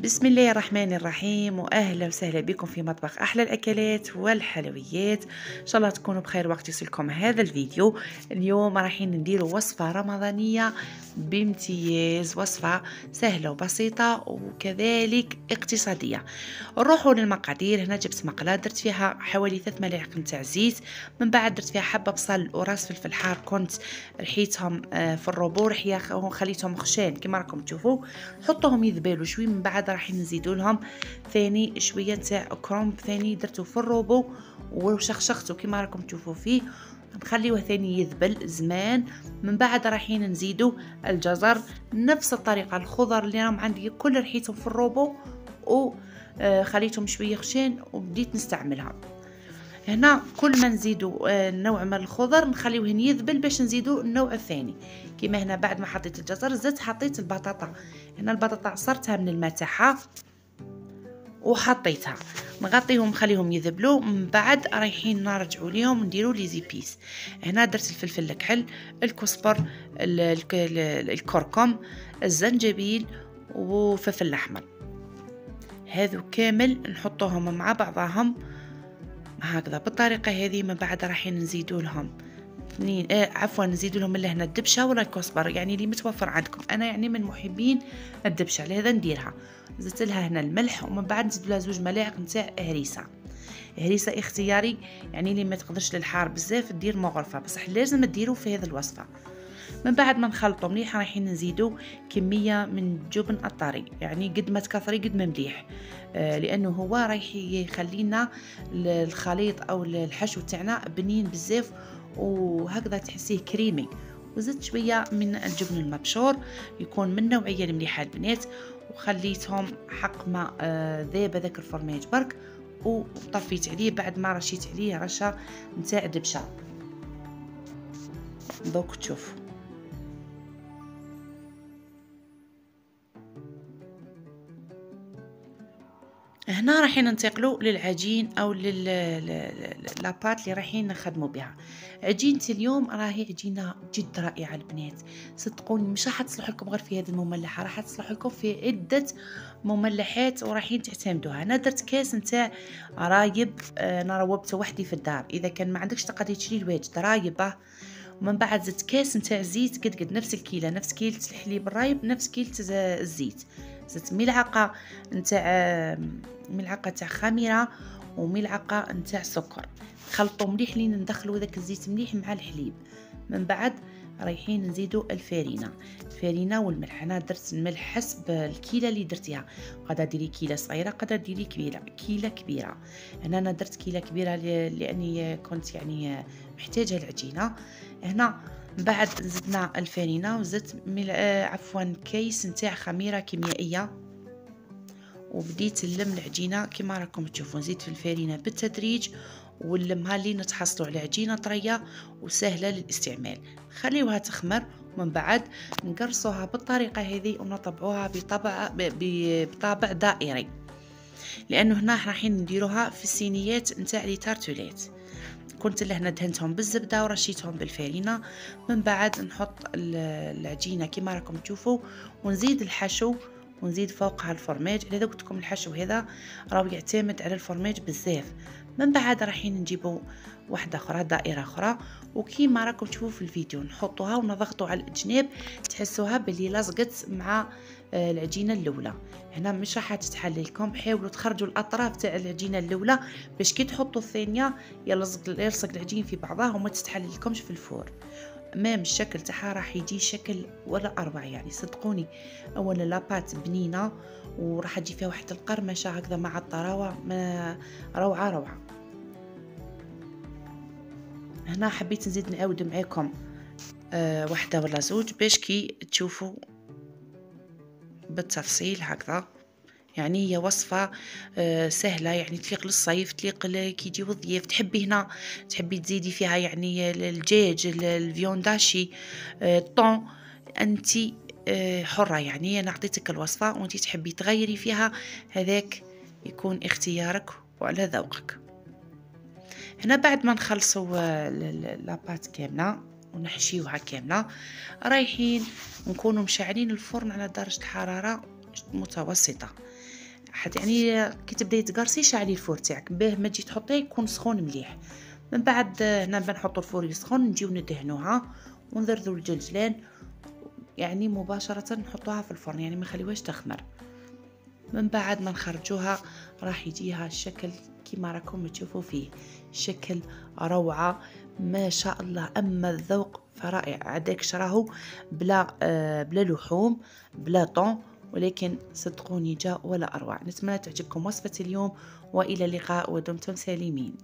بسم الله الرحمن الرحيم، واهلا وسهلا بكم في مطبخ احلى الاكلات والحلويات. ان شاء الله تكونوا بخير وقت يصلكم هذا الفيديو. اليوم رايحين نديروا وصفه رمضانيه بامتياز، وصفه سهله وبسيطه وكذلك اقتصاديه. نروحوا للمقادير. هنا جبت مقله درت فيها حوالي 3 ملاعق نتاع زيت، من بعد درت فيها حبه بصل وراس فلفل حار كنت رحيتهم في الروبو رحيه خليتهم خشان كما راكم تشوفوا. نحطوهم يذبالوا شوي، من بعد راح نزيدوا لهم ثاني شويه تاع كرومب ثاني درته في الروبو وشخشخته كما راكم تشوفوا فيه، نخليوه ثاني يذبل زمان. من بعد رايحين نزيدوا الجزر نفس الطريقه. الخضر اللي راهم عندي كل رحيتهم في الروبو وخليتهم شويه خشين وبديت نستعملها. هنا كل ما نزيدوا نوع من الخضر نخليوه يذبل باش نزيدوا النوع الثاني. كما هنا بعد ما حطيت الجزر زدت حطيت البطاطا. هنا البطاطا عصرتها من الماء تاعها وحطيتها، نغطيهم نخليهم يذبلوا. من بعد رايحين نرجعوا ليهم نديروا لي زيبيس. هنا درت الفلفل الكحل، الكزبر، الكركم، الزنجبيل وفلفل الاحمر. هذو كامل نحطوهم مع بعضهم هكذا بالطريقه هذه. من بعد رايحين نزيدوا لهم نزيدوا لهم لهنا الدبشه ولا الكزبر، يعني اللي متوفر عندكم. انا يعني من محبين الدبشه لهذا نديرها. زدت لها هنا الملح، ومن بعد نزيد لها 2 ملاعق نتاع هريسه اختياري، يعني اللي ما تقدرش للحار بزاف دير مغرفه، بصح لازم تديروا في هذه الوصفه. من بعد ما نخلطوا مليح رايحين نزيدوا كميه من الجبن الطري، يعني قد ما تكثري قد ما مليح، لانه هو رايح يخلينا الخليط او الحشو تاعنا بنين بزاف وهكذا تحسيه كريمي. وزدت شويه من الجبن المبشور يكون من نوعيه المليحه البنات، وخليتهم حق ما ذاب هذاك الفرماج برك، وطفيت عليه بعد ما رشيت عليه رشه نتاع دبشه. دوك تشوف هنا رايحين ننتقلوا للعجين او لاباط اللي رايحين نخدموا بها. عجينتي اليوم راهي عجينه جد رائعه البنات، صدقوني مش راح تصلح لكم غير في هذه المملحه، راح تصلح لكم في عده مملحات ورايحين تعتمدوها. انا درت كاس نتاع رايب، انا روبته وحدي في الدار، اذا كان ما عندكش تقدري تشري الواجد رايبه. ومن بعد زدت كاس نتاع زيت قد نفس الكيله، نفس كيلة الحليب الرايب نفس كيلة الزيت. زدت ملعقه تاع خميره وملعقه نتاع سكر، خلطوا مليح لين ندخلوا ذاك الزيت مليح مع الحليب. من بعد رايحين نزيدوا الفارينه والملح. انا درت الملح حسب الكيله اللي درتيها، قادره ديري كيله صغيره قادره ديري كيله كبيره. انا درت كيله كبيره لاني كنت يعني محتاجه العجينه. هنا بعد زدنا الفارينه وزدت كيس نتاع خميره كيميائيه، وبديت نلم العجينه كما راكم تشوفون. نزيد في الفارينه بالتدريج ونلمها لين نتحصلوا على عجينه طريه وسهله للاستعمال. خليوها تخمر، ومن بعد نقرصوها بالطريقه هذه ونطبعوها بطابع دائري، لانه هنا رايحين نديروها في الصينيات نتاع لي تارتوليت. كنت لهنا دهنتهم بالزبده ورشيتهم بالفارينه. من بعد نحط العجينه كما راكم تشوفوا ونزيد الحشو ونزيد فوقها الفرماج. على قلت لكم الحشو هذا راهو يعتمد على الفرماج بزاف. من بعد رايحين نجيبوا واحده اخرى دائره اخرى، وكيما راكم تشوفوا في الفيديو نحطوها ونضغطوا على الاجناب تحسوها باللي لصقت مع العجينه الاولى. هنا مش راح تتحل لكم، حاولوا تخرجوا الاطراف تاع العجينه الاولى باش كي تحطوا الثانيه يلصق العجين في بعضها وما تتحل لكمش في الفور. امام الشكل تاعها راح يجي شكل ولا اروع، يعني صدقوني. اولا لابات بنينه وراح تجي فيها واحد القرمشه هكذا مع الطراوه، روعه. هنا حبيت نزيد نعاود معاكم واحده ولا زوج باش كي تشوفوا بالتفصيل هكذا. يعني هي وصفة سهلة، يعني تليق للصيف، تليق كي يجيو الضياف. تحبي هنا تحبي تزيدي فيها يعني الدجاج الفيونداشي الطون، انتي حرة. يعني انا اعطيتك الوصفة وانتي تحبي تغيري فيها، هذاك يكون اختيارك وعلى ذوقك. هنا بعد ما نخلصوا لابات كاملة ونحشيوها كاملة، رايحين نكونوا مشعلين الفرن على درجة حرارة متوسطة. حتى يعني كي تبداي تقرصي شعلي الفور تاعك باه ما تجي تحطيه يكون سخون مليح. من بعد هنا بنحطوا الفور يسخن نجيو ندهنوها ونذردو الجلجلان، يعني مباشرة نحطوها في الفرن، يعني ما نخليوهاش تخمر. من بعد ما نخرجوها راح يجيها الشكل كما راكم تشوفوا فيه، شكل روعة ما شاء الله. اما الذوق فرائع، عداك شراهو بلا لحوم بلا طون، ولكن صدقوني جاء ولا اروع. نتمنى تعجبكم وصفة اليوم، والى اللقاء ودمتم سالمين.